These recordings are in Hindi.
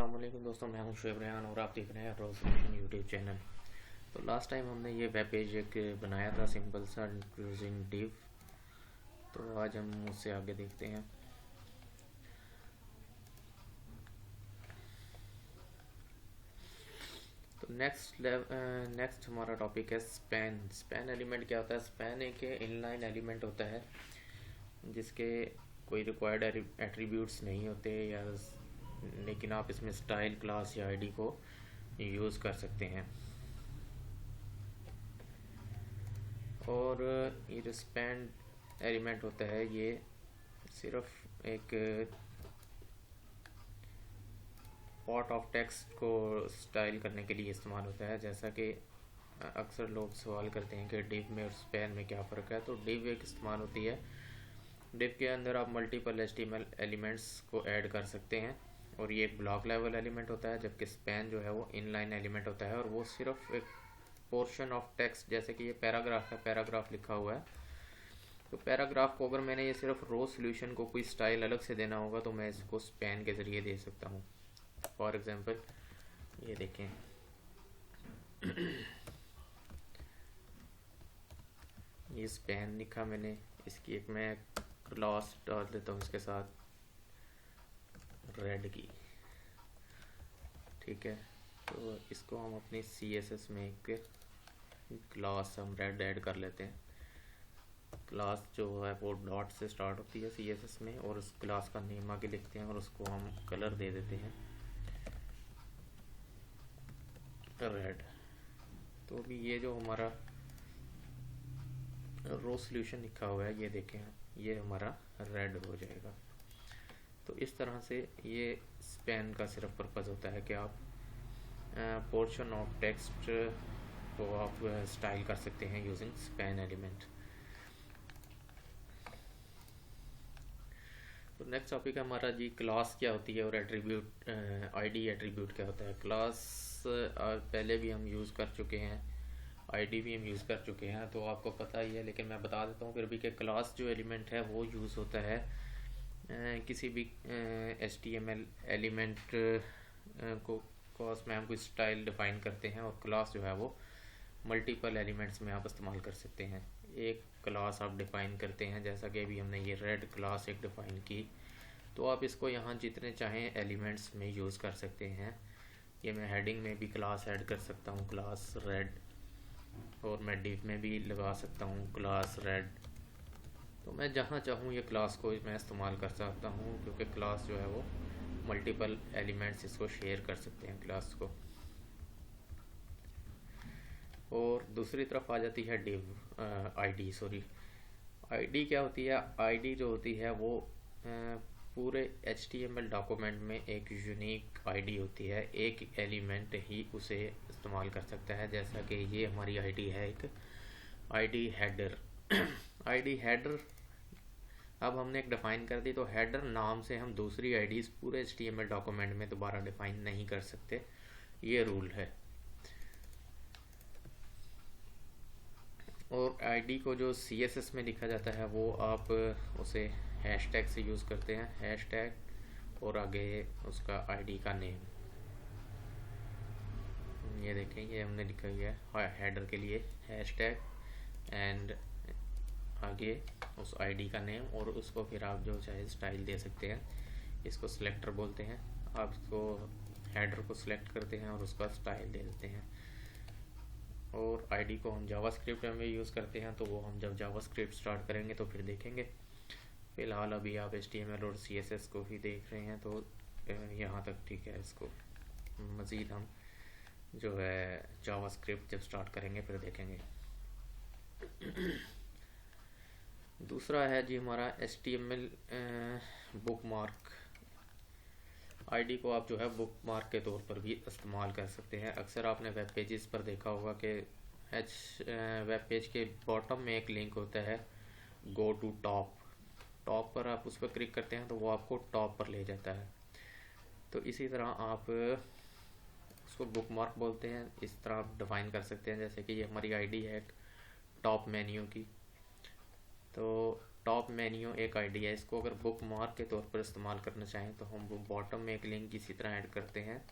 अस्सलाम वालेकुम दोस्तों, मैं हूं शुएब रेहान और आप देख रहे हैं रोज सोल्यूशन यूट्यूब चैनल। तो लास्ट टाइम हमने ये वेब पेज एक बनाया था सिंपल सा यूजिंग डिव। तो आज हम उससे आगे देखते हैं। तो नेक्स्ट हमारा टॉपिक है स्पैन। स्पैन एलिमेंट क्या होता है? स्पैन एक इनलाइन एलिमेंट होता है जिसके कोई रिक्वायर्ड एट्रीब्यूट्स नहीं होते, या लेकिन आप इसमें स्टाइल, क्लास या आईडी को यूज़ कर सकते हैं। और ये जो स्पैन एलिमेंट होता है ये सिर्फ एक पार्ट ऑफ टेक्स्ट को स्टाइल करने के लिए इस्तेमाल होता है। जैसा कि अक्सर लोग सवाल करते हैं कि डिव में और स्पैन में क्या फ़र्क है। तो डिव एक इस्तेमाल होती है, डिव के अंदर आप मल्टीपल एचटीएमएल एलिमेंट्स को ऐड कर सकते हैं और ये एक ब्लॉक लेवल एलिमेंट होता है, जबकि स्पैन जो है वो इनलाइन एलिमेंट होता है और वो सिर्फ एक पोर्शन ऑफ टेक्स्ट, जैसे कि ये पैराग्राफ है, पैराग्राफ लिखा हुआ है, तो पैराग्राफ को अगर मैंने ये सिर्फ रो सोल्यूशन को कोई स्टाइल अलग से देना होगा तो मैं इसको स्पैन के ज़रिए दे सकता हूँ। फॉर एग्जांपल ये देखें, ये स्पैन लिखा मैंने, इसकी एक मैं क्लास डाल देता हूँ इसके साथ रेड की, ठीक है। तो इसको हम अपनी CSS में एक क्लास हम रेड ऐड कर लेते हैं। क्लास जो है वो डॉट से स्टार्ट होती है CSS में, और उस क्लास का नेम आगे लिखते हैं और उसको हम कलर दे देते हैं रेड। तो अभी ये जो हमारा रो सोल्यूशन लिखा हुआ है, ये देखें, ये हमारा रेड हो जाएगा। तो इस तरह से ये स्पैन का सिर्फ पर्पज़ होता है कि आप पोर्शन ऑफ टेक्स्ट को आप स्टाइल कर सकते हैं यूजिंग स्पैन एलिमेंट। तो नेक्स्ट टॉपिक है हमारा जी, क्लास क्या होती है और एट्रीब्यूट, आईडी एट्रीब्यूट क्या होता है। क्लास पहले भी हम यूज़ कर चुके हैं, आईडी भी हम यूज़ कर चुके हैं, तो आपको पता ही है, लेकिन मैं बता देता हूँ फिर भी कि क्लास जो एलिमेंट है वो यूज़ होता है किसी भी HTML एलिमेंट को उसमें हम कोई स्टाइल डिफ़ाइन करते हैं, और क्लास जो है वो मल्टीपल एलिमेंट्स में आप इस्तेमाल कर सकते हैं। एक क्लास आप डिफ़ाइन करते हैं, जैसा कि अभी हमने ये रेड क्लास एक डिफ़ाइन की, तो आप इसको यहाँ जितने चाहें एलिमेंट्स में यूज़ कर सकते हैं। ये मैं हेडिंग में भी क्लास ऐड कर सकता हूँ क्लास रेड, और मैं डिव में भी लगा सकता हूँ क्लास रेड। तो मैं जहाँ चाहूँ ये क्लास को मैं इस्तेमाल कर सकता हूँ, क्योंकि क्लास जो है वो मल्टीपल एलिमेंट्स इसको शेयर कर सकते हैं क्लास को। और दूसरी तरफ आ जाती है डिव आईडी क्या होती है? आईडी जो होती है वो पूरे HTML डॉक्यूमेंट में एक यूनिक आईडी होती है, एक एलिमेंट ही उसे इस्तेमाल कर सकता है। जैसा कि ये हमारी आईडी है, एक आईडी हेडर। आईडी हेडर अब हमने एक डिफ़ाइन कर दी, तो हेडर नाम से हम दूसरी आईडीज़ पूरे HTML डॉक्यूमेंट में दोबारा डिफ़ाइन नहीं कर सकते, ये रूल है। और आईडी को जो CSS में लिखा जाता है वो आप उसे हैशटैग से यूज़ करते हैं, हैशटैग और आगे उसका आईडी का नेम। ये देखें, ये हमने लिखा हुआ है हेडर के लिए हैशटैग एंड आगे उस आईडी का नेम, और उसको फिर आप जो चाहे स्टाइल दे सकते हैं। इसको सिलेक्टर बोलते हैं। आप इसको हेडर को सिलेक्ट करते हैं और उसका स्टाइल दे देते हैं। और आईडी को हम जावास्क्रिप्ट में यूज़ करते हैं, तो वो हम जब जावास्क्रिप्ट स्टार्ट करेंगे तो फिर देखेंगे। फ़िलहाल अभी आप HTML और CSS को ही देख रहे हैं, तो यहाँ तक ठीक है। इसको मज़ीद हम जो है जावास्क्रिप्ट जब स्टार्ट करेंगे फिर देखेंगे। दूसरा है जी हमारा HTML बुकमार्क। आईडी को आप जो है बुकमार्क के तौर पर भी इस्तेमाल कर सकते हैं। अक्सर आपने वेब पेजेस पर देखा होगा कि वेब पेज के बॉटम में एक लिंक होता है गो टू टॉप। टॉप पर आप उस पर क्लिक करते हैं तो वो आपको टॉप पर ले जाता है। तो इसी तरह आप उसको बुकमार्क बोलते हैं, इस तरह आप डिफ़ाइन कर सकते हैं। जैसे कि ये हमारी आईडी है टॉप मेन्यू की, तो टॉप मेन्यू एक आईडी है, इसको अगर बुक मार्क के तौर पर इस्तेमाल करना चाहें तो हम बॉटम में एक लिंक इसी तरह ऐड करते हैं।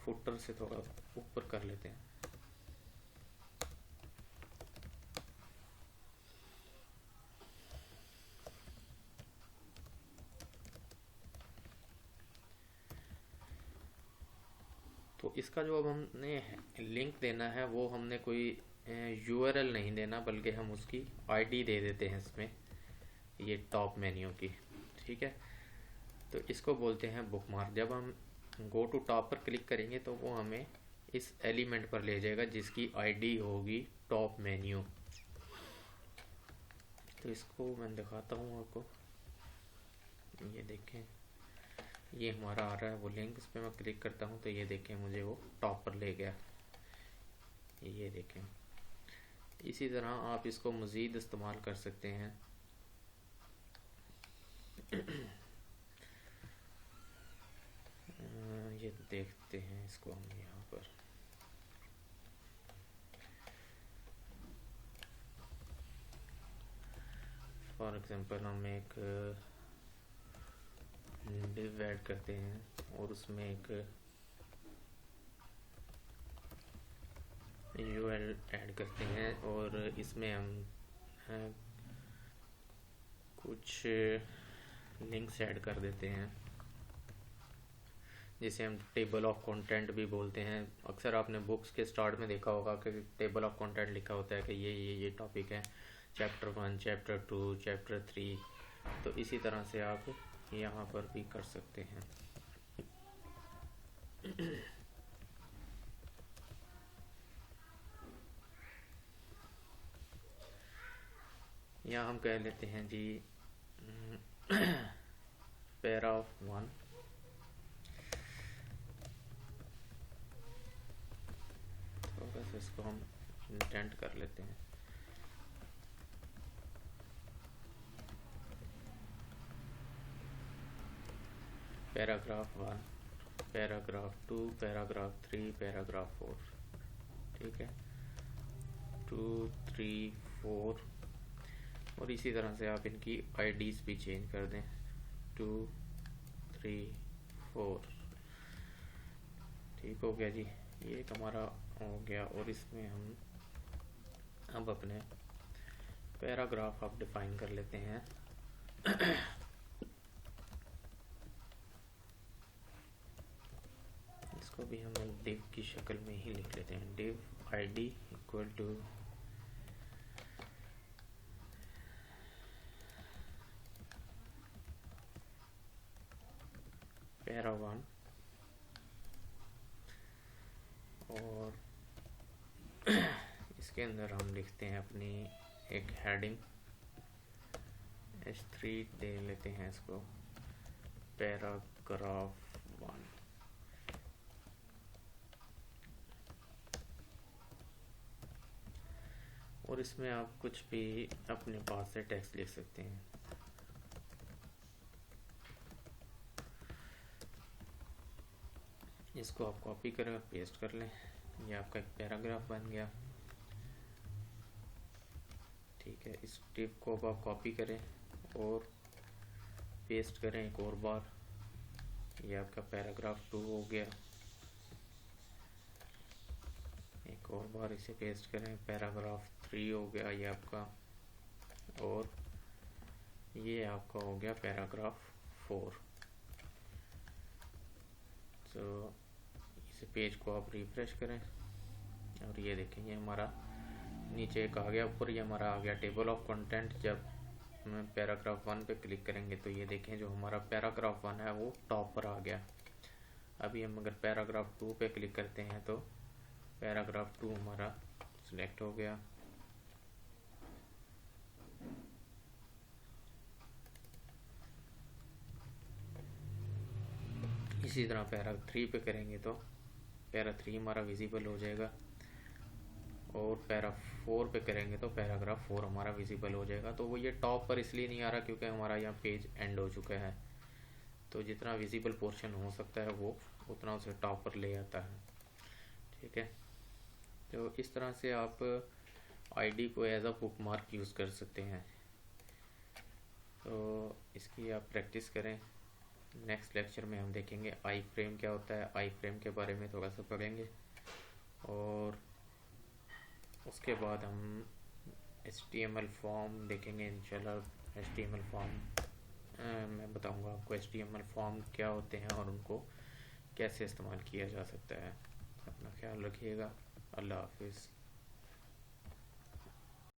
फुटर से थोड़ा ऊपर कर लेते हैं। तो इसका जो अब हमने लिंक देना है वो हमने कोई यूआरएल नहीं देना, बल्कि हम उसकी आईडी दे देते हैं इसमें, ये टॉप मेन्यू की। ठीक है, तो इसको बोलते हैं बुकमार्क। जब हम गो टू टॉप पर क्लिक करेंगे तो वो हमें इस एलिमेंट पर ले जाएगा जिसकी आईडी होगी टॉप मेन्यू। तो इसको मैं दिखाता हूँ आपको, ये देखें, ये हमारा आ रहा है वो लिंक, इस पर मैं क्लिक करता हूँ तो ये देखें मुझे वो टॉप पर ले गया, ये देखें। इसी तरह आप इसको मज़ीद इस्तेमाल कर सकते हैं। ये देखते हैं इसको हम यहाँ पर, फॉर एग्जांपल हम एक डिव ऐड करते हैं और उसमें एक यूआरएल ऐड करते हैं और इसमें हम कुछ लिंक्स ऐड कर देते हैं जिसे हम टेबल ऑफ कंटेंट भी बोलते हैं। अक्सर आपने बुक्स के स्टार्ट में देखा होगा कि टेबल ऑफ कंटेंट लिखा होता है कि ये टॉपिक है, चैप्टर 1, चैप्टर 2, चैप्टर 3। तो इसी तरह से आप यहाँ पर भी कर सकते हैं। यहाँ हम कह लेते हैं जी पैरा 1, थोड़ा सा इसको हम इंडेंट कर लेते हैं। Paragraph 1, paragraph 2, paragraph 3, paragraph 4। ठीक है, 2, 3, 4। और इसी तरह से आप इनकी आईडीज भी चेंज कर दें, 2, 3, 4। ठीक हो गया जी, ये एक हमारा हो गया। और इसमें हम अब अपने पैराग्राफ आप डिफाइन कर लेते हैं। इसको भी हम एक डिव की शक्ल में ही लिख लेते हैं, div ID equal to para 1 और इसके अंदर हम लिखते हैं अपनी एक हेडिंग, H3 दे लेते हैं इसको, पैराग्राफ 1। और इसमें आप कुछ भी अपने पास से टेक्स्ट लिख सकते हैं। इसको आप कॉपी करें और पेस्ट कर लें, ये आपका एक पैराग्राफ बन गया। ठीक है, इस टिप को अब आप कॉपी करें और पेस्ट करें एक और बार, ये आपका पैराग्राफ 2 हो गया। एक और बार इसे पेस्ट करें, पैराग्राफ 3 हो गया ये आपका, और ये आपका हो गया पैराग्राफ 4। तो इस पेज को आप रिफ्रेश करें और ये देखें, ये हमारा नीचे एक आ गया, ऊपर ये हमारा आ गया टेबल ऑफ कंटेंट। जब हम पैराग्राफ 1 पे क्लिक करेंगे तो ये देखें जो हमारा पैराग्राफ 1 है वो टॉप पर आ गया। अभी हम अगर पैराग्राफ 2 पे क्लिक करते हैं तो पैराग्राफ 2 हमारा सिलेक्ट हो गया। इसी तरह पैरा 3 पे करेंगे तो पैरा 3 हमारा विजिबल हो जाएगा, और पैरा 4 पे करेंगे तो पैराग्राफ 4 हमारा विजिबल हो जाएगा। तो वो ये टॉप पर इसलिए नहीं आ रहा क्योंकि हमारा यहाँ पेज एंड हो चुका है। तो जितना विजिबल पोर्शन हो सकता है वो उतना उसे टॉप पर ले आता है। ठीक है, तो इस तरह से आप आईडी को as a bookmark use कर सकते हैं। तो इसकी आप प्रैक्टिस करें। नेक्स्ट लेक्चर में हम देखेंगे आई फ्रेम क्या होता है, आई फ्रेम के बारे में थोड़ा सा पढ़ेंगे, और उसके बाद हम HTML फॉर्म देखेंगे इंशाल्लाह। HTML फॉर्म मैं बताऊंगा आपको HTML फॉर्म क्या होते हैं और उनको कैसे इस्तेमाल किया जा सकता है। अपना ख्याल रखिएगा। अल्लाह हाफिज़।